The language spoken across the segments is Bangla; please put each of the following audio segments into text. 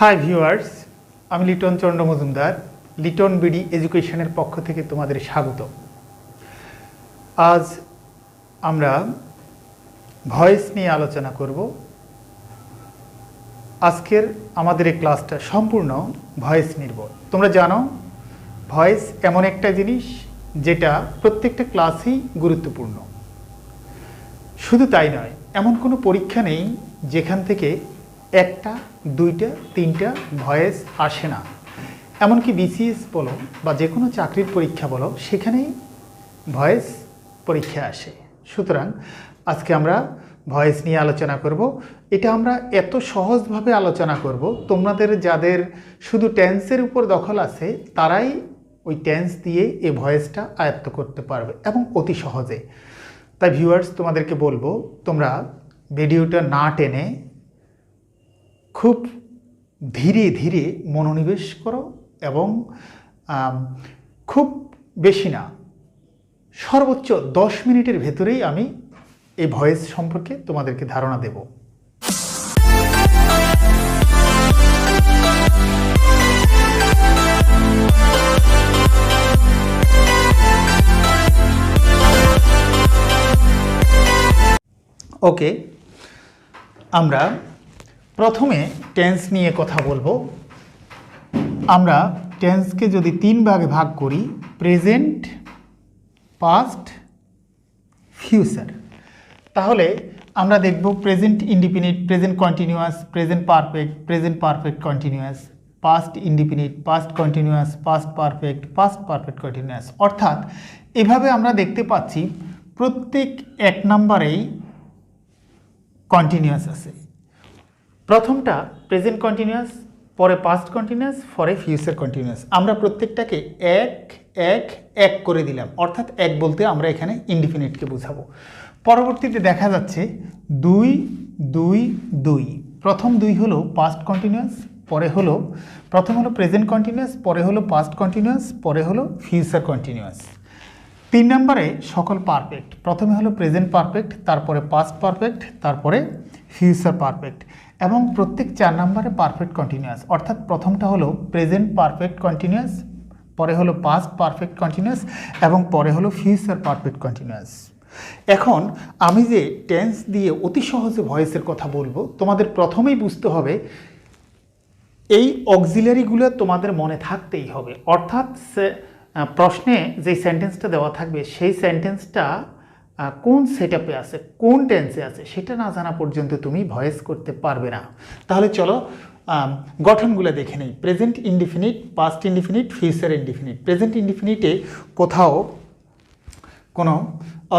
হাই ভিউয়ার্স, আমি লিটন চন্দ্র মজুমদার, লিটন বিডি এডুকেশনের পক্ষ থেকে তোমাদের স্বাগত। আজ আমরা ভয়েস নিয়ে আলোচনা করব। আজকের আমাদের এই ক্লাসটা সম্পূর্ণ ভয়েস নির্ভর। তোমরা জানো ভয়েস এমন একটা জিনিস যেটা প্রত্যেকটা ক্লাসেই গুরুত্বপূর্ণ। শুধু তাই নয়, এমন কোনো পরীক্ষা নেই যেখান থেকে একটা, দুইটা, তিনটা ভয়েস আসে না। এমনকি বিসিএস বলো বা যে কোনো চাকরির পরীক্ষা বলো, সেখানেই ভয়েস পরীক্ষা আসে। সুতরাং আজকে আমরা ভয়েস নিয়ে আলোচনা করব। এটা আমরা এত সহজভাবে আলোচনা করব, তোমাদের যাদের শুধু টেন্সের উপর দখল আছে তারাই ওই টেন্স দিয়ে এই ভয়েসটা আয়ত্ত করতে পারবে এবং অতি সহজে। তাই ভিউয়ার্স, তোমাদেরকে বলবো তোমরা ভিডিওটা না টেনে খুব ধীরে ধীরে মনোনিবেশ করো এবং খুব বেশি না, সর্বোচ্চ 10 মিনিটের ভেতরেই আমি এই ভয়েস সম্পর্কে তোমাদেরকে ধারণা দেব। ওকে, আমরা প্রথমে টেন্স নিয়ে কথা বলবো। আমরা টেন্সকে যদি 3 ভাগে ভাগ করি, প্রেজেন্ট, পাস্ট, ফিউচার, তাহলে আমরা দেখব present indefinite, present continuous, present perfect, present perfect continuous, past indefinite, past continuous, past perfect, past perfect continuous. অর্থাৎ এভাবে আমরা দেখতে পাচ্ছি প্রত্যেক 1 নম্বরেই কন্টিনিউয়াস আছে। প্রথমটা প্রেজেন্ট কন্টিনিউয়াস, পরে পাস্ট কন্টিনিউয়াস, পরে ফিউচার কন্টিনিউয়াস। আমরা প্রত্যেকটাকে এক এক এক করে দিলাম, অর্থাৎ এক বলতে আমরা এখানে ইনডিফিনিটকে বোঝাবো। পরবর্তীতে দেখা যাচ্ছে 2 2 2। প্রথম 2 হলো পাস্ট কন্টিনিউয়াস, পরে হলো প্রথম হলো প্রেজেন্ট কন্টিনিউয়াস, পরে হলো পাস্ট কন্টিনিউয়াস, পরে হলো ফিউচার কন্টিনিউয়াস। 3 নম্বরে সকল পারফেক্ট, প্রথমে হলো প্রেজেন্ট পারফেক্ট, তারপরে পাস্ট পারফেক্ট, তারপরে ফিউচার পারফেক্ট। এবং প্রত্যেক 4 নম্বরে পারফেক্ট কন্টিনিউয়াস, অর্থাৎ প্রথমটা হলো প্রেজেন্ট পারফেক্ট কন্টিনিউয়াস, পরে হলো পাস্ট পারফেক্ট কন্টিনিউয়াস এবং পরে হলো ফিউচার পারফেক্ট কন্টিনিউয়াস। এখন আমি যে টেন্স দিয়ে অতি সহজে ভয়েসের কথা বলবো, তোমাদের প্রথমেই বুঝতে হবে এই অক্সিলারিগুলো তোমাদের মনে থাকতেই হবে। অর্থাৎ প্রশ্নে যে সেন্টেন্সটা দেওয়া থাকবে সেই সেন্টেন্সটা কোন সেটআপে আছে, কোন টেন্সে আছে, সেটা না জানা পর্যন্ত তুমি ভয়েস করতে পারবে না। তাহলে চলো গঠনগুলো দেখে নেই। Present indefinite, past indefinite, future indefinite. Present ইনডিফিনিটে কোথাও কোনো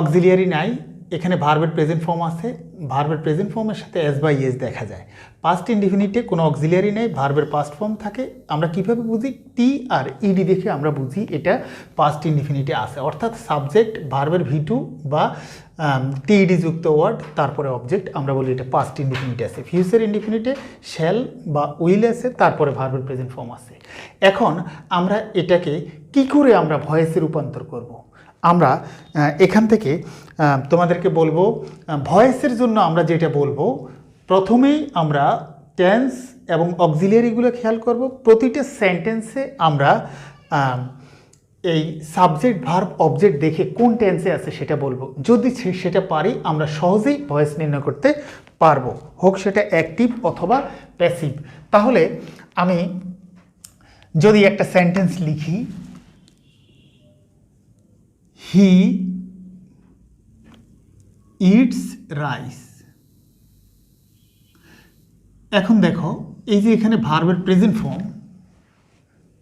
অক্সিলিয়ারি নাই, এখানে ভার্বের প্রেজেন্ট ফর্ম আছে, ভার্বের প্রেজেন্ট ফর্মের সাথে এস বাই এস দেখা যায়। পাস্ট ইনডিফিনিটে কোনো অক্সিলিয়ারি নেই, ভার্বের পাস্ট ফর্ম থাকে। আমরা কিভাবে বুঝি? টি আর ইডি দেখে আমরা বুঝি এটা পাস্ট ইনডিফিনিটে আছে, অর্থাৎ সাবজেক্ট ভার্বের ভি2 বা টিইডি যুক্ত ওয়ার্ড, তারপরে অবজেক্ট, আমরা বলি এটা পাস্ট ইনডিফিনিটে আছে। ফিউচার ইনডিফিনিটে শ্যাল বা উইল আছে, তারপরে ভার্বের প্রেজেন্ট ফর্ম আছে। এখন আমরা এটাকে কি করে আমরা ভয়েসে রূপান্তর করব? আমরা এখান থেকে তোমাদেরকে বলবো ভয়েসের জন্য আমরা যেটা বলবো, প্রথমেই আমরা টেন্স এবং অক্সিলিয়ারিগুলো খেয়াল করব। প্রতিটা সেন্টেন্সে আমরা এই সাবজেক্ট ভার্ব অবজেক্ট দেখে কোন টেন্সে আছে সেটা বলবো। যদি সেটা পারি আমরা সহজেই ভয়েস নির্ণয় করতে পারবো, হোক সেটা অ্যাক্টিভ অথবা প্যাসিভ। তাহলে আমি যদি একটা সেন্টেন্স লিখি, হি ইটস রাইস। এখন দেখো এই যে এখানে ভার্বের প্রেজেন্ট ফর্ম,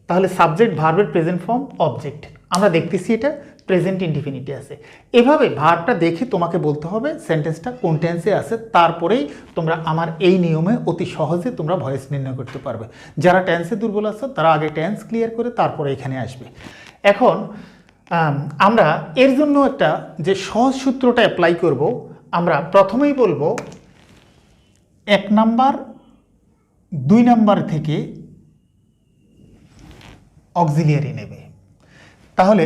তাহলে সাবজেক্ট ভার্বের প্রেজেন্ট ফর্ম অবজেক্ট, আমরা দেখতেছি এটা প্রেজেন্ট ইনডিফিনিটে আছে। এভাবে ভার্বটা দেখে তোমাকে বলতে হবে সেন্টেন্সটা কোন টেন্সে আছে, তারপরেই তোমরা আমার এই নিয়মে অতি সহজে তোমরা ভয়েস নির্ণয় করতে পারবে। যারা টেন্সে দুর্বল আছো তারা আগে টেন্স ক্লিয়ার করে তারপরে এখানে আসবে। এখন আমরা এর জন্য একটা যে সহজ সূত্রটা অ্যাপ্লাই করব, আমরা প্রথমেই বলবো 1 নাম্বার 2 নাম্বার থেকে অক্সিলিয়ারি নেবে। তাহলে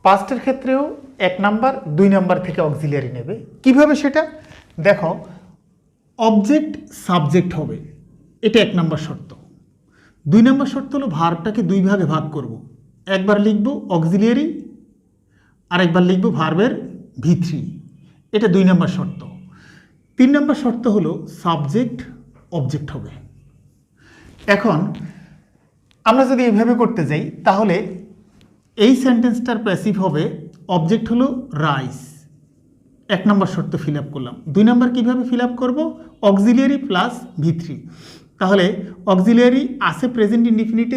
পাস্টের ক্ষেত্রেও 1 নাম্বার 2 নাম্বার থেকে অক্সিলিয়ারি নেবে। কিভাবে সেটা দেখো, অবজেক্ট সাবজেক্ট হবে, এটা 1 নম্বর শর্ত। 2 নম্বর শর্ত হলো ভার্বটাকে 2 ভাগে ভাগ করব, একবার লিখব অক্সিলিয়ারি আর একবার লিখব ভার্বের V3, এটা 2 নম্বর শর্ত। 3 নম্বর শর্ত হলো সাবজেক্ট অবজেক্ট হবে। এখন আমরা যদি এইভাবে করতে যাই তাহলে এই সেন্টেন্সটার প্যাসিভ হবে, অবজেক্ট হলো রাইস, 1 নম্বর শর্ত ফিল আপ করলাম। 2 নম্বর কীভাবে ফিল আপ করবো, অক্সিলিয়ারি প্লাস V3, তাহলে অক্সিলিয়ারি আছে প্রেজেন্ট ইনডিফিনিটে,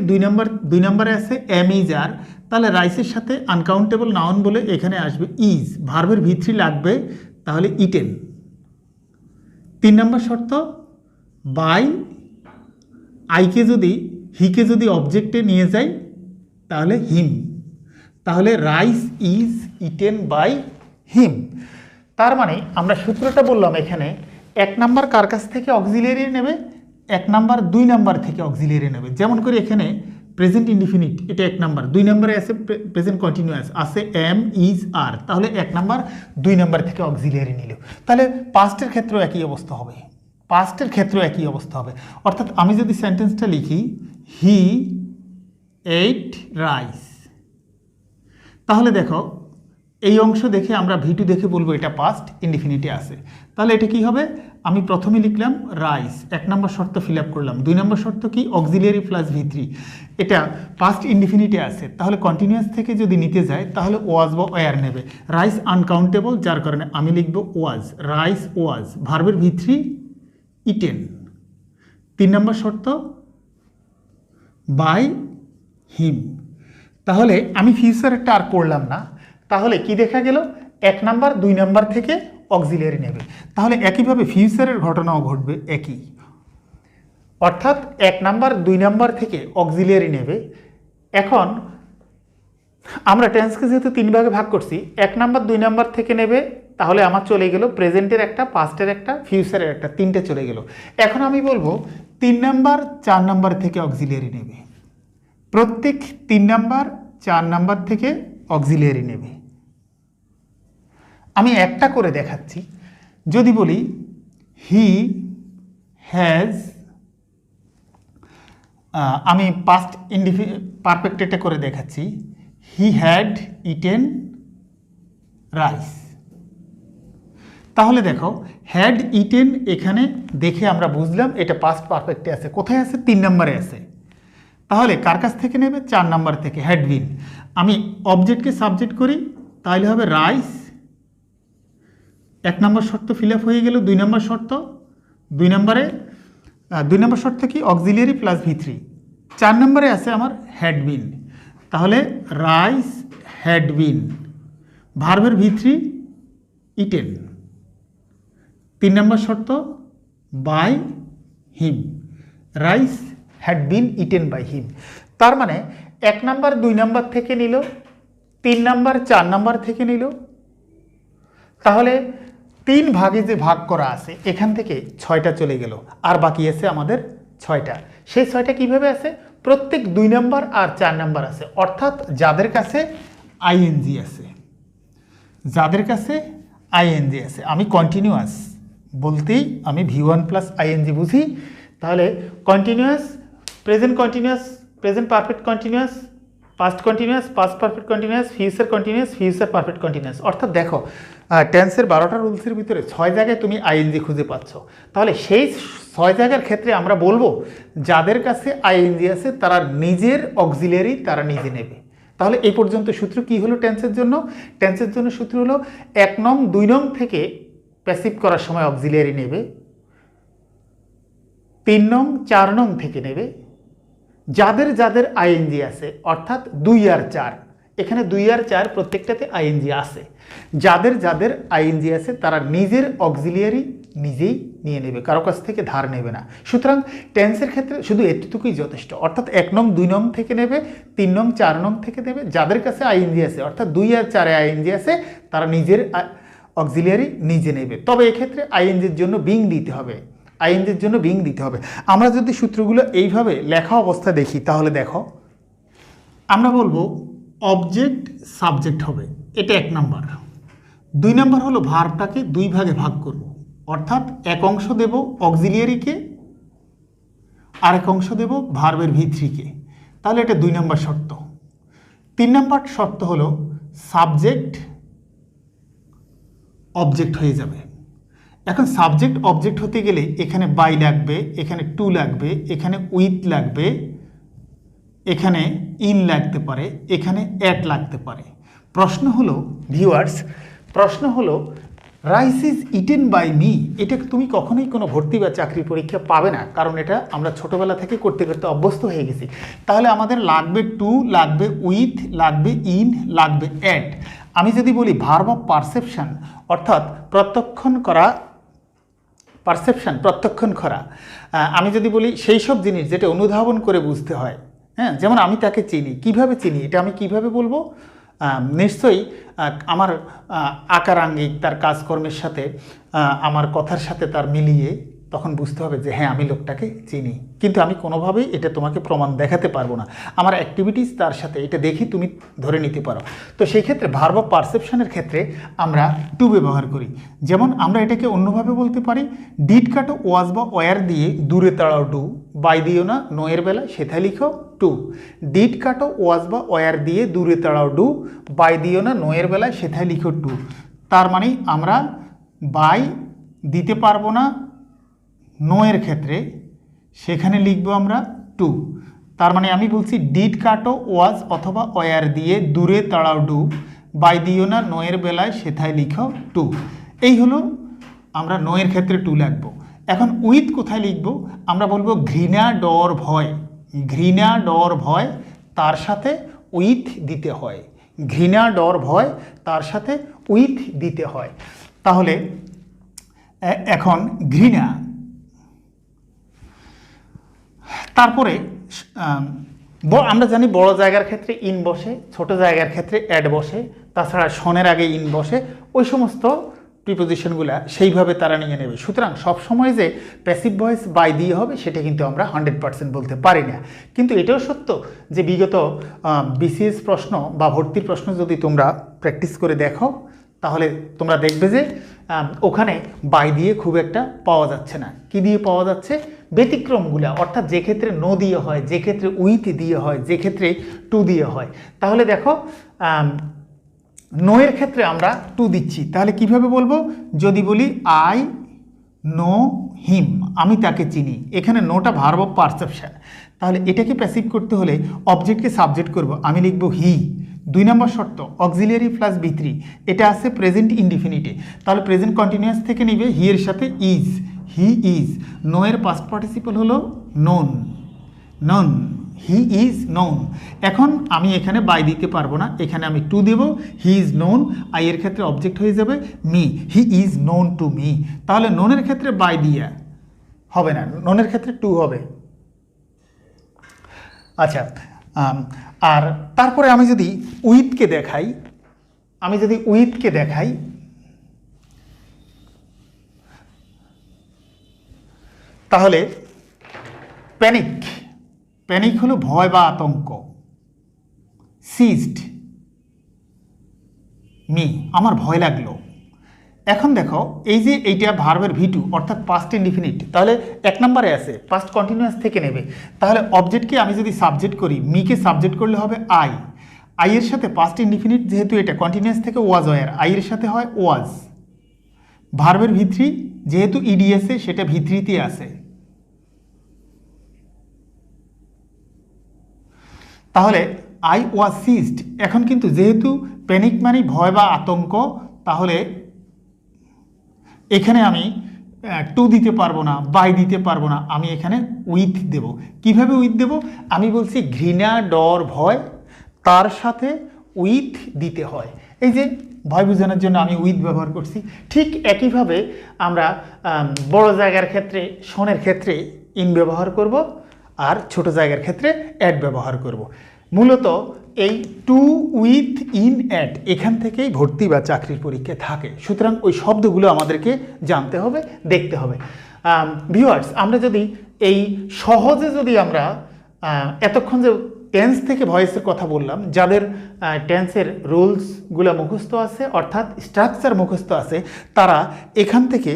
2 নম্বরে আছে এম ইজ আর, তাহলে রাইসের সাথে আনকাউন্টেবল নাউন বলে এখানে আসবে ইজ, ভার্বের V3 লাগবে, তাহলে ইটেন। 3 নম্বর শর্ত, বাই আইকে যদি হিকে যদি অবজেক্টে নিয়ে যাই তাহলে হিম, তাহলে rice is eaten by him. তার মানে আমরা সূত্রটা বললাম এখানে 1 নাম্বার কার কাছ থেকে অক্সিলিয়ারি নেবে, 1 নাম্বার 2 নাম্বার থেকে অক্সিলিয়ারি নেবে। যেমন করে এখানে প্রেজেন্ট ইনডিফিনিট, এটা 1 নাম্বার, 2 নাম্বারে আছে প্রেজেন্ট কন্টিনিউয়াস আছে এম ইজ আর, তাহলে 1 নাম্বার 2 নাম্বার থেকে অক্সিলিয়ারি নিল। তাহলে পাস্টের ক্ষেত্রেও একই অবস্থা হবে, পাস্টের ক্ষেত্রেও একই অবস্থা হবে। অর্থাৎ আমি যদি সেন্টেন্সটা লিখি হি এইট রাইস, তাহলে দেখো এই অংশ দেখে আমরা V2 দেখে বলবো এটা পাস্ট ইনডিফিনিটে আছে। তাহলে এটা কি হবে, আমি প্রথমে লিখলাম রাইস, 1 নম্বর শর্ত ফিল আপ করলাম। 2 নম্বর শর্ত কি, অক্সিলিয়ারি প্লাস V3, এটা পাস্ট ইনডিফিনিটে আছে, তাহলে কন্টিনিউয়াস থেকে যদি নিতে যায় তাহলে ওয়াজ বা ওয়ার নেবে। রাইস আনকাউন্টেবল, যার কারণে আমি লিখব ওয়াজ, রাইস ওয়াজ, ভার্বের V3 ইটেন। 3 নম্বর শর্ত বাই হিম, তাহলে আমি ফিউচারটা আর করলাম না, তাহলে কি দেখা গেল 1 নাম্বার 2 নাম্বার থেকে অক্সিলিয়ারি নেবে। তাহলে একইভাবে ফিউচারের ঘটনাও ঘটবে একই, অর্থাৎ 1 নাম্বার 2 নাম্বার থেকে অক্সিলিয়ারি নেবে। এখন আমরা টেন্সকে যেহেতু 3 ভাগে ভাগ করছি, 1 নাম্বার 2 নাম্বার থেকে নেবে, তাহলে আমার চলে গেল প্রেজেন্টের একটা, পাস্টের একটা, ফিউচারের একটা, 3টে চলে গেল। এখন আমি বলবো 3 নাম্বার 4 নাম্বার থেকে অক্সিলিয়ারি নেবে, প্রত্যেক 3 নাম্বার 4 নাম্বার থেকে অক্সিলিয়ারি নেবে। আমি একটা করে দেখাচ্ছি, যদি বলি হি হ্যাজ, আমি পাস্ট পারফেক্টটা করে দেখাচ্ছি, হি হ্যাড ইটেন রাইস। তাহলে দেখো হ্যাড ইটেন এখানে দেখে আমরা বুঝলাম এটা পাস্ট পারফেক্টে আছে। কোথায় আছে, 3 নম্বরে আছে। তাহলে কার কাছ থেকে নেবে, 4 নাম্বার থেকে, হ্যাড বিন। আমি অবজেক্টকে সাবজেক্ট করি, তাহলে হবে রাইস, 1 নম্বর শর্ত ফিল আপ হয়ে গেল। 2 নম্বর শর্ত, 2 নম্বর শর্ত কি, অক্সিলিয়ারি প্লাস V3। 4 নম্বরে আছে আমার হ্যাড বিন, তাহলে রাইস হ্যাড বিন, ভার্বের V3 ইটেন। 3 নম্বর শর্ত by him, rice had been eaten by him. তার মানে 1 নাম্বার 2 নাম্বার থেকে নিল, 3 নাম্বার 4 নাম্বার থেকে নিল, তাহলে 3 ভাগে যে ভাগ করা আছে এখান থেকে 6টা চলে গেল, আর বাকি আছে আমাদের 6টা। সেই 6টা কিভাবে আছে, প্রত্যেক 2 নাম্বার আর 4 নাম্বার আছে, অর্থাৎ যাদের কাছে আইএনজি আছে, যাদের কাছে আইএনজি আছে। আমি কন্টিনিউয়াস বলতেই আমি V1 প্লাস আইএনজি বুঝি, তাহলে continuous, present continuous, present perfect continuous, past continuous, past perfect continuous, future continuous, future perfect continuous. অর্থাৎ দেখো টেন্সের 12টা রুলসের ভিতরে 6 জায়গায় তুমি আইএনজি খুঁজে পাচ্ছ। তাহলে সেই 6 জায়গার ক্ষেত্রে আমরা বলবো যাদের কাছে আইএনজি আছে তারা নিজের অক্সিলিয়ারি তারা নিজে নেবে। তাহলে এই পর্যন্ত সূত্র কি হলো টেন্সের জন্য, টেন্সের জন্য সূত্র হলো 1 নং 2 নং থেকে প্যাসিভ করার সময় অক্সিলিয়ারি নেবে, 3 নং 4 নং থেকে নেবে, যাদের যাদের আইএনজি আছে, অর্থাৎ 2 আর 4, এখানে 2 আর 4 প্রত্যেকটাতে আইএনজি আছে, যাদের যাদের আইএনজি আছে তারা নিজের অক্সিলিয়ারি নিজেই নিয়ে নেবে, কারো কাছ থেকে ধার নেবে না। সুতরাং টেন্সের ক্ষেত্রে শুধু এটুকুই যথেষ্ট, অর্থাৎ 1 নং 2 নং থেকে নেবে, 3 নং 4 নং থেকে নেবে, যাদের কাছে আইএনজি আছে অর্থাৎ 2 আর 4-এ আইএনজি আছে তারা নিজের অক্সিলিয়ারি নিজে নেবে। তবে এক্ষেত্রে আইএনজির জন্য বিং দিতে হবে, আইএনজির জন্য বিং দিতে হবে। আমরা যদি সূত্রগুলো এইভাবে লেখা অবস্থা দেখি তাহলে দেখো আমরা বলবো অবজেক্ট সাবজেক্ট হবে, এটা 1 নাম্বার। 2 নাম্বার হলো ভার্বটাকে 2 ভাগে ভাগ করব, অর্থাৎ এক অংশ দেব অক্সিলিয়ারিকে, আরেক অংশ দেব ভার্বের V3-কে। তাহলে এটা 2 নম্বর শর্ত। 3 নম্বর শর্ত হলো সাবজেক্ট অবজেক্ট হয়ে যাবে। এখন সাবজেক্ট অবজেক্ট হতে গেলে এখানে বাই লাগবে, এখানে টু লাগবে, এখানে উইথ লাগবে, এখানে ইন লাগতে পারে, এখানে অ্যাট লাগতে পারে। প্রশ্ন হলো ভিউয়ার্স, প্রশ্ন হলো rice is eaten by me, এটা তুমি কখনোই কোনো ভর্তি বা চাকরি পরীক্ষা পাবে না, কারণ এটা আমরা ছোটোবেলা থেকে করতে করতে অভ্যস্ত হয়ে গেছি। তাহলে আমাদের লাগবে টু, লাগবে উইথ, লাগবে ইন, লাগবে অ্যাট। আমি যদি বলি ভার্ব অফ পারসেপশন, অর্থাৎ প্রত্যক্ষণ করা, পারসেপশন প্রত্যক্ষণ করা, আমি যদি বলি সেই সব জিনিস যেটা অনুধাবন করে বুঝতে হয়, হ্যাঁ, যেমন আমি তাকে চিনি, কিভাবে চিনি, এটা আমি কিভাবে বলবো? নিশ্চয়ই আমার আকার আঙ্গিক, তার কাজকর্মের সাথে, আমার কথার সাথে তার মিলিয়ে তখন বুঝতে হবে যে হ্যাঁ আমি লোকটাকে চিনি, কিন্তু আমি কোনোভাবেই এটা তোমাকে প্রমাণ দেখাতে পারবো না। আমার অ্যাক্টিভিটিস তার সাথে এটা দেখি তুমি ধরে নিতে পারো। তো সেই ক্ষেত্রে ভার্ব অফ পারসেপশনের ক্ষেত্রে আমরা টু ব্যবহার করি। যেমন আমরা এটাকে অন্যভাবে বলতে পারি, ডিড কাটো ওয়াজ বা ওয়ার দিয়ে দূরে তাড়াও ডু, বাই দিও না নো এর বেলা সেথায় লিখো টু। ডিড কাটো ওয়াজ বা ওয়ার দিয়ে দূরে তাড়াও ডু, বাই দিও না নো এর বেলায় সেথায় লিখো টু। তার মানে আমরা বাই দিতে পারবো না নো এর ক্ষেত্রে, সেখানে লিখবো আমরা টু। তার মানে আমি বলছি ডিড কাটো ওয়াজ অথবা ওয়ার দিয়ে দূরে তাড়াও ডু, বাই দিও না নো এর বেলায় সেথায় লিখো টু। এই হলো আমরা নো এর ক্ষেত্রে টু লাগবো। এখন উইথ কোথায় লিখবো? আমরা বলবো ঘৃণা ডর ভয়, ঘৃণা ডর ভয় তার সাথে উইথ দিতে হয়, ঘৃণা ডর ভয় তার সাথে উইথ দিতে হয়। তাহলে এখন ঘৃণা, তারপরে আমরা জানি বড় জায়গার ক্ষেত্রে ইন বসে, ছোট জায়গার ক্ষেত্রে অ্যাড বসে, তাছাড়া শনের আগে ইন বসে, ওই সমস্ত প্রিপোজিশনগুলো সেইভাবে তারা নিয়ে নেবে। সুতরাং সবসময় যে প্যাসিভ ভয়েস বাই দিয়ে হবে সেটা কিন্তু আমরা 100% বলতে পারি না। কিন্তু এটাও সত্য যে বিগত বিসিএস প্রশ্ন বা ভর্তির প্রশ্ন যদি তোমরা প্র্যাকটিস করে দেখো, তাহলে তোমরা দেখবে যে ওখানে বাই দিয়ে খুব একটা পাওয়া যাচ্ছে না। কি দিয়ে পাওয়া যাচ্ছে? ব্যতিক্রমগুলো, অর্থাৎ যে ক্ষেত্রে নো দিয়ে হয়, যে ক্ষেত্রে উইথ দিয়ে হয়, যে ক্ষেত্রে টু দিয়ে হয়। তাহলে দেখো নো এর ক্ষেত্রে আমরা টু দিচ্ছি, তাহলে কিভাবে বলবো? যদি বলি আই নো হিম, আমি তাকে চিনি, এখানে নোটা ভার্ব অফ পারসেপশন, তাহলে এটাকে প্যাসিভ করতে হলে অবজেক্টকে সাবজেক্ট করব, আমি লিখব হি। 2 নম্বর শর্ত অক্সিলিয়ারি প্লাস V3, এটা আছে প্রেজেন্ট ইনডিফিনিটে, তাহলে প্রেজেন্ট কন্টিনিউয়াস থেকে নিবে হি এর সাথে ইজ, হি ইজ। নো এর পাস্ট পার্টিসিপল হলো known, known, he is known. এখন আমি এখানে বাই দিতে পারবো না, এখানে আমি টু দেব, হি ইজ নোন, আই এর ক্ষেত্রে অবজেক্ট হয়ে যাবে me, he is known to me. তাহলে নোনের ক্ষেত্রে বাই দিয়া হবে না, নোনের ক্ষেত্রে টু হবে। আচ্ছা, আর তারপরে আমি যদি উইথকে দেখাই, তাহলে প্যানিক, প্যানিক হলো ভয় বা আতঙ্ক। সিজড মি, আমার ভয় লাগলো। এখন দেখো এই যে এইটা ভার্বের V2 অর্থাৎ পাস্ট ইনডিফিনিট, তাহলে 1 নম্বরে আছে পাস্ট কন্টিনিউয়াস থেকে নেবে। তাহলে অবজেক্টকে আমি যদি সাবজেক্ট করি, মিকে সাবজেক্ট করলে হবে আই, আই এর সাথে পাস্ট ইনডিফিনিট যেহেতু এটা কন্টিনিউয়াস থেকে ওয়াজ ওয়ার, আই এর সাথে হয় ওয়াজ। ভার্বের V3 যেহেতু ইডিএসে সেটা V3-তে আছে, তাহলে আই ওয়াজ সিজড। এখন কিন্তু যেহেতু প্যানিক মানে ভয় বা আতঙ্ক, তাহলে এখানে আমি টু দিতে পারবো না, বাই দিতে পারবো না, আমি এখানে উইথ দেব। কিভাবে উইথ দেব? আমি বলছি ঘৃণা ডর ভয় তার সাথে উইথ দিতে হয়। এই যে ভয় বোঝানোর জন্য আমি উইথ ব্যবহার করছি। ঠিক একইভাবে আমরা বড় জায়গার ক্ষেত্রে শনের ক্ষেত্রে ইন ব্যবহার করব, আর ছোট জায়গার ক্ষেত্রে অ্যাড ব্যবহার করব। মূলত এই টু, উইথ, ইন, অ্যাট এখান থেকেই ভর্তি বা চাকরির পরীক্ষা থাকে। সুতরাং ওই শব্দগুলো আমাদেরকে জানতে হবে, দেখতে হবে। ভিউয়ার্স, আমরা যদি এই সহজে যদি আমরা এতক্ষণ যে টেন্স থেকে ভয়েসের কথা বললাম, যাদের টেন্সের রুলসগুলো মুখস্থ আছে অর্থাৎ স্ট্রাকচার মুখস্থ আছে, তারা এখান থেকে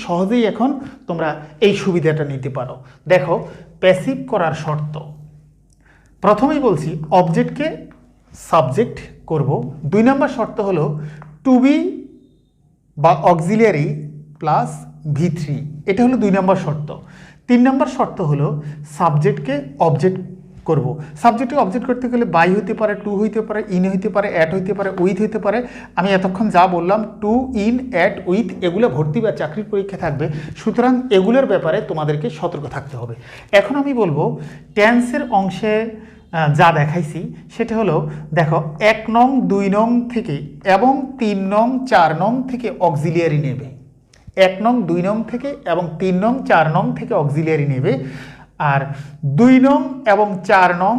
সহজেই এখন তোমরা এই সুবিধাটা নিতে পারো। দেখো, প্যাসিভ করার শর্ত, প্রথমেই বলছি অবজেক্টকে সাবজেক্ট করব। 2 নম্বর শর্ত হলো টু বি বা অক্সিলিয়ারি প্লাস V3, এটা হলো 2 নম্বর শর্ত। 3 নম্বর শর্ত হলো সাবজেক্টকে অবজেক্ট করব। সাবজেক্টকে অবজেক্ট করতে গেলে বাই হইতে পারে, টু হইতে পারে, ইন হইতে পারে, অ্যাট হইতে পারে, উইথ হইতে পারে। আমি এতক্ষণ যা বললাম টু, ইন, অ্যাট, উইথ, এগুলো ভর্তি বা চাকরির পরীক্ষা থাকবে, সুতরাং এগুলোর ব্যাপারে তোমাদেরকে সতর্ক থাকতে হবে। এখন আমি বলবো টেন্সের অংশে যা দেখাইছি সেটা হলো, দেখো 1 নং 2 নং থেকে এবং 3 নং 4 নং থেকে অক্সিলিয়ারি নেবে। 1 নং 2 নং থেকে এবং 3 নং 4 নং থেকে অক্সিলিয়ারি নেবে। আর 2 নং এবং 4 নং,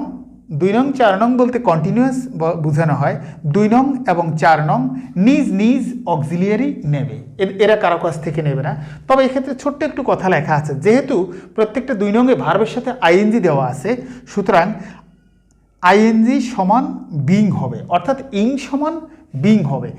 2 নং 4 নং বলতে কন্টিনিউয়াস বোঝানো হয়, 2 নং এবং 4 নং নিজ নিজ অক্সিলিয়ারি নেবে, এরা কারো কাছ থেকে নেবে না। তবে এক্ষেত্রে ছোট্ট একটু কথা লেখা আছে, যেহেতু প্রত্যেকটা 2 নংয়ে ভার্বের সাথে আইএনজি দেওয়া আছে, সুতরাং আইএনজি সমান বিং হবে, অর্থাৎ ইং সমান বিং হবে।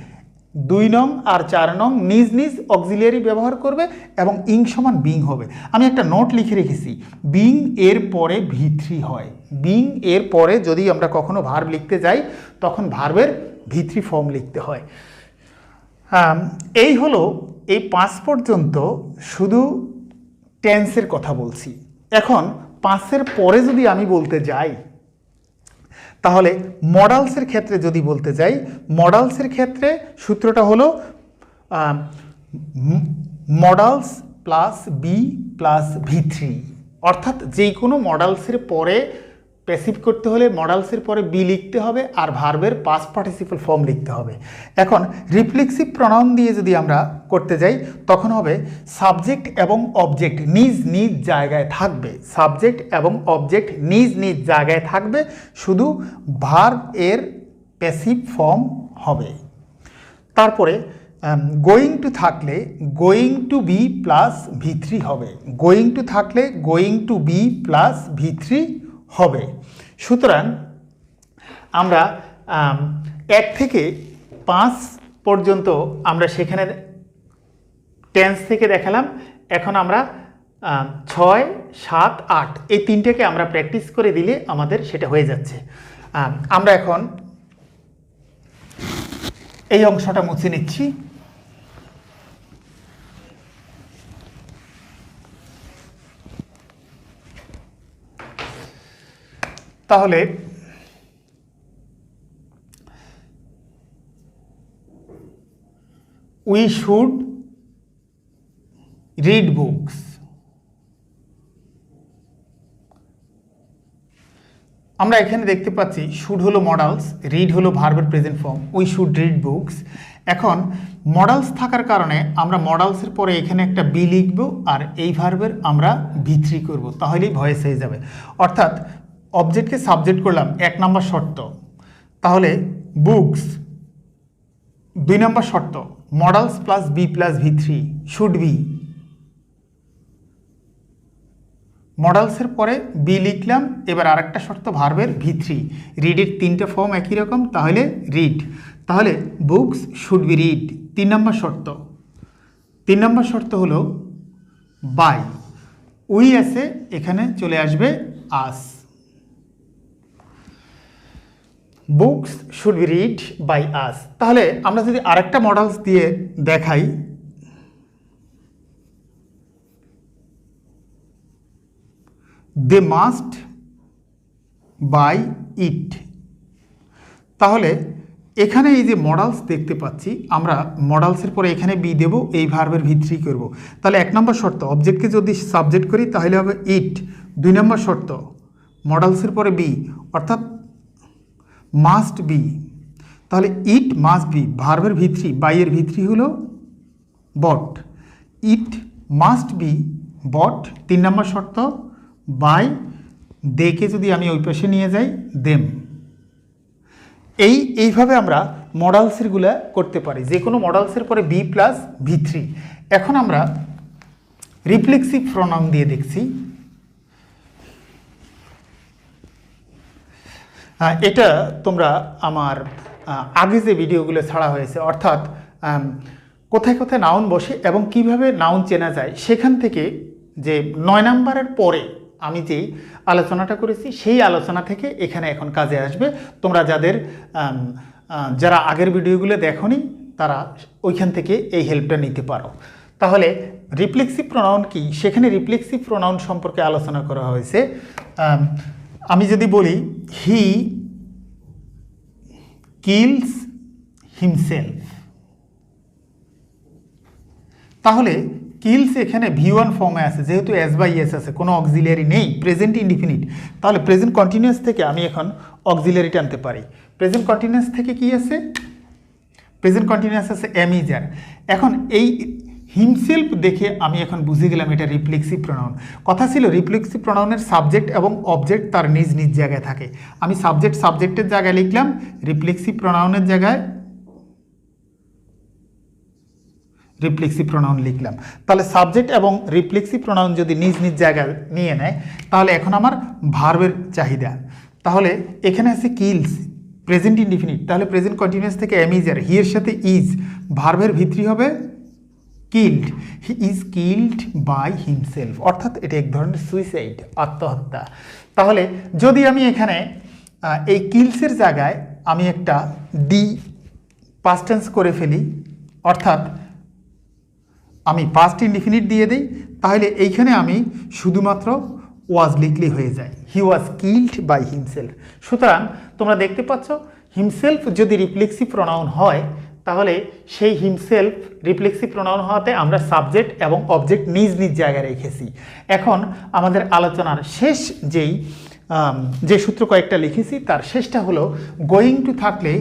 2 নং আর 4 নং নিজ নিজ অক্সিলিয়ারি ব্যবহার করবে এবং ইং সমান বিং হবে। আমি একটা নোট লিখে রেখেছি, বিং এর পরে V3 হয়। বিং এর পরে যদি আমরা কখনো ভার্ব লিখতে যাই তখন ভার্বের V3 ফর্ম লিখতে হয়। এই হলো এই 5 পর্যন্ত শুধু টেন্সের কথা বলছি। এখন 5-এর পরে যদি আমি বলতে যাই, তাহলে মডালসের ক্ষেত্রে যদি বলতে যাই, মডালসের ক্ষেত্রে সূত্রটা হলো modals plus be plus V3, অর্থাৎ যে কোনো মডালসের পরে প্যাসিভ করতে হলে মডালসের পরে বি লিখতে হবে আর ভার্বের পাস্ট পার্টিসিপল ফর্ম লিখতে হবে। এখন রিফ্লেক্সিভ প্রনাউন দিয়ে যদি আমরা করতে যাই তখন হবে সাবজেক্ট এবং অবজেক্ট নিজ নিজ জায়গায় থাকবে। সাবজেক্ট এবং অবজেক্ট নিজ নিজ জায়গায় থাকবে, শুধু ভার্ব এর প্যাসিভ ফর্ম হবে। তারপরে গোয়িং টু থাকলে going to be plus V3 হবে। গোয়িং টু থাকলে going to be plus V3 হবে। সুতরাং আমরা 1 থেকে 5 পর্যন্ত আমরা সেখানে টেন্স থেকে দেখালাম। এখন আমরা 6, 7, 8 এই 3টাকে আমরা প্র্যাকটিস করে দিলে আমাদের সেটা হয়ে যাচ্ছে। আমরা এখন এই অংশটা মুছে নিচ্ছি। তাহলে we should read books. আমরা এখানে দেখতে পাচ্ছি শুড হলো মডালস, রিড হলো ভার্বের present form, we should read books. এখন মডালস থাকার কারণে আমরা মডালসের পরে এখানে একটা বি লিখব আর এই ভার্বের আমরা V3 করব, তাহলেই ভয়েস হয়ে যাবে। অর্থাৎ অবজেক্টকে সাবজেক্ট করলাম 1 নম্বর শর্ত, তাহলে বুকস 2 নম্বর শর্ত, modals plus be plus V3 should be. মডালসের পরে বি লিখলাম, এবার আরেকটা শর্ত ভার্বের V3, রিডের 3টে ফর্ম একই রকম, তাহলে রিড। তাহলে বুকস শুড বি রিড 3 নম্বর শর্ত। 3 নম্বর শর্ত হলো বাই, উই আছে এখানে চলে আসবে us. Books should be read by us. তাহলে আমরা যদি আরেকটা মডেলস দিয়ে দেখাই, দে মাস্ট বাই ইট। তাহলে এখানে এই যে মডেলস দেখতে পাচ্ছি, আমরা মডেলসের পরে এখানে বি দেব, এই ভার্বের V3 করব। তাহলে 1 নম্বর শর্ত অবজেক্টকে যদি সাবজেক্ট করি তাহলে হবে ইট। 2 নম্বর শর্ত মডেলসের পরে বি, অর্থাৎ মাস্ট বি। তাহলে ইট মাস্ট বি, ভার্বের V3, বাইয়ের V3 হলো বট। It must be bought. 3 নম্বর শর্ত বাই, দেকে যদি আমি ওই পাশে নিয়ে যাই দেম। এইভাবে আমরা মডালসেরগুলো করতে পারি, যে কোনো মডালসের পরে বি প্লাস V3। এখন আমরা রিফ্লেক্সিভ প্রনাউন দিয়ে দেখছি। এটা তোমরা আমার আগে যে ভিডিওগুলো ছাড়া হয়েছে, অর্থাৎ কোথায় কোথায় নাউন বসে এবং কিভাবে নাউন চেনা যায়, সেখান থেকে যে 9 নাম্বারের পরে আমি যেই আলোচনাটা করেছি সেই আলোচনা থেকে এখানে এখন কাজে আসবে। তোমরা যারা আগের ভিডিওগুলো দেখোনি তারা ওইখান থেকে এই হেল্পটা নিতে পারো। তাহলে রিফ্লেক্সিভ প্রোনাউন কি, সেখানে রিফ্লেক্সিভ প্রোনাউন সম্পর্কে আলোচনা করা হয়েছে। আমি যদি বলি হি কিলস হিমসেলফ, তাহলে কিলস এখানে V1 ফর্মে আছে, যেহেতু এস বাই এস আছে, কোনো অক্সিলিয়ারি নেই, প্রেজেন্ট ইনডিফিনিট। তাহলে প্রেজেন্ট কন্টিনিউয়াস থেকে আমি এখন অক্সিলিয়ারি টানতে পারি। প্রেজেন্ট কন্টিনিউয়াস থেকে কি আছে? প্রেজেন্ট কন্টিনিউয়াস আছে এম ইজ আর। এখন এই হিমসেলফ দেখে আমি এখন বুঝে গেলাম এটা রিফ্লেক্সিভ প্রোনাউন। কথা ছিল রিফ্লেক্সিভ প্রোনাউনের সাবজেক্ট এবং অবজেক্ট তার নিজ নিজ জায়গায় থাকে। আমি সাবজেক্টের জায়গায় লিখলাম, রিফ্লেক্সিভ প্রোনাউনের জায়গায় রিফ্লেক্সিভ প্রোনাউন লিখলাম। তাহলে সাবজেক্ট এবং রিফ্লেক্সিভ প্রোনাউন যদি নিজ নিজ জায়গায় নিয়ে নেয়, তাহলে এখন আমার ভার্বের চাহিদা। তাহলে এখানে আছে কিলস, প্রেজেন্ট ইনডিফিনিট, তাহলে প্রেজেন্ট কন্টিনিউয়াস থেকে এম ইজ আর, হি এর সাথে ইজ, ভার্বের ভিত্তি হবে killed, he is killed by himself, অর্থাৎ এটা এক ধরনের সুইসাইড, আত্মহত্যা। তাহলে যদি আমি এখানে এই কিলসের জায়গায় আমি একটা ডি পাস্ট টেন্স করে ফেলি, অর্থাৎ আমি পাস্ট ইনডিফিনিট দিয়ে দিই, তাহলে এইখানে আমি শুধুমাত্র ওয়াজ লিখলেই হয়ে যায়, হি ওয়াজ কিল্ড বাই হিমসেলফ। সুতরাং তোমরা দেখতে পাচ্ছ, হিমসেলফ যদি রিফ্লেক্সিভ প্রোনাউন হয়, তাহলে সেই হিমসেলফ রিফ্লেক্সিভ প্রোনাউন হওয়াতে আমরা সাবজেক্ট এবং অবজেক্ট নিজ নিজ জায়গায় রেখেছি। এখন আমাদের আলোচনার শেষ যে সূত্র কয়েকটা লিখেছি, তার শেষটা হলো গোয়িং টু থাকলে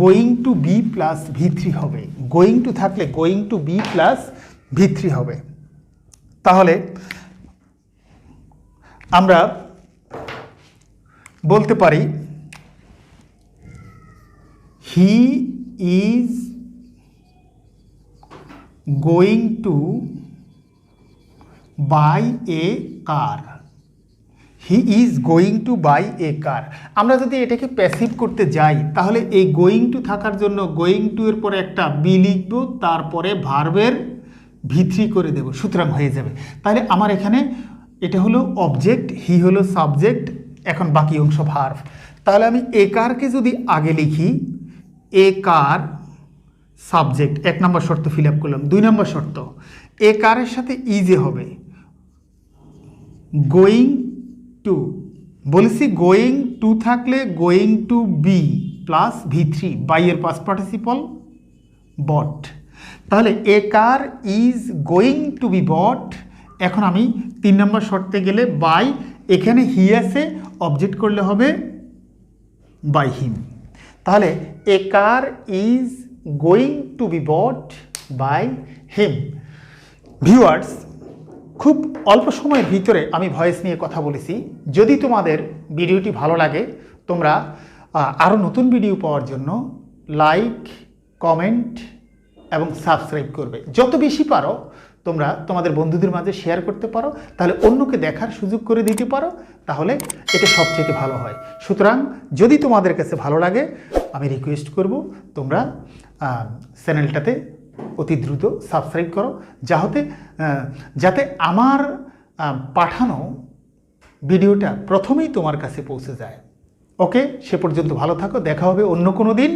going to be plus V3 হবে, গোয়িং টু থাকলে going to be plus V3 হবে। তাহলে আমরা বলতে পারি he is going to buy a car, he is going to buy a car. আমরা যদি এটাকে প্যাসিভ করতে যাই, তাহলে এই গোয়িং টু থাকার জন্য গোয়িং টু এর পরে একটা বি লিখব, তারপরে ভার্বের V3 করে দেব, সুতরাং হয়ে যাবে। তাহলে আমার এখানে এটা হলো অবজেক্ট, হি হলো সাবজেক্ট, এখন বাকি অংশ ভার্ব। তাহলে আমি এ কারকে যদি আগে লিখি, এ কার সাবজেক্ট, 1 নম্বর শর্ত ফিল আপ করলাম। 2 নম্বর শর্ত, এ কারের সাথে ইজে হবে গোয়িং টু, বলেছি গোয়িং টু থাকলে going to be plus V3, buy এর পাস্ট পার্টিসিপল বট। তাহলে a car is going to be bought. এখন আমি 3 নম্বর শর্তে গেলে বাই, এখানে হি আছে, অবজেক্ট করলে হবে বাই হিম। তাহলে a car is going to be bought by him. Viewers, খুব অল্প সময়ের ভিতরে আমি ভয়েস নিয়ে কথা বলেছি। যদি তোমাদের ভিডিওটি ভালো লাগে, তোমরা আরও নতুন ভিডিও পাওয়ার জন্য লাইক, কমেন্ট এবং সাবস্ক্রাইব করবে। যত বেশি পারো তোমরা তোমাদের বন্ধুদের মাঝে শেয়ার করতে পারো, তাহলে অন্যকে দেখার সুযোগ করে দিতে পারো, তাহলে এটা সবচেয়ে ভালো হয়। সুতরাং যদি তোমাদের কাছে ভালো লাগে, আমি রিকোয়েস্ট করব তোমরা চ্যানেলটাতে অতি দ্রুত সাবস্ক্রাইব করো, যাতে আমার পাঠানো ভিডিওটা প্রথমেই তোমার কাছে পৌঁছে যায়। ওকে, সে পর্যন্ত ভালো থাকো, দেখা হবে অন্য কোনো দিন।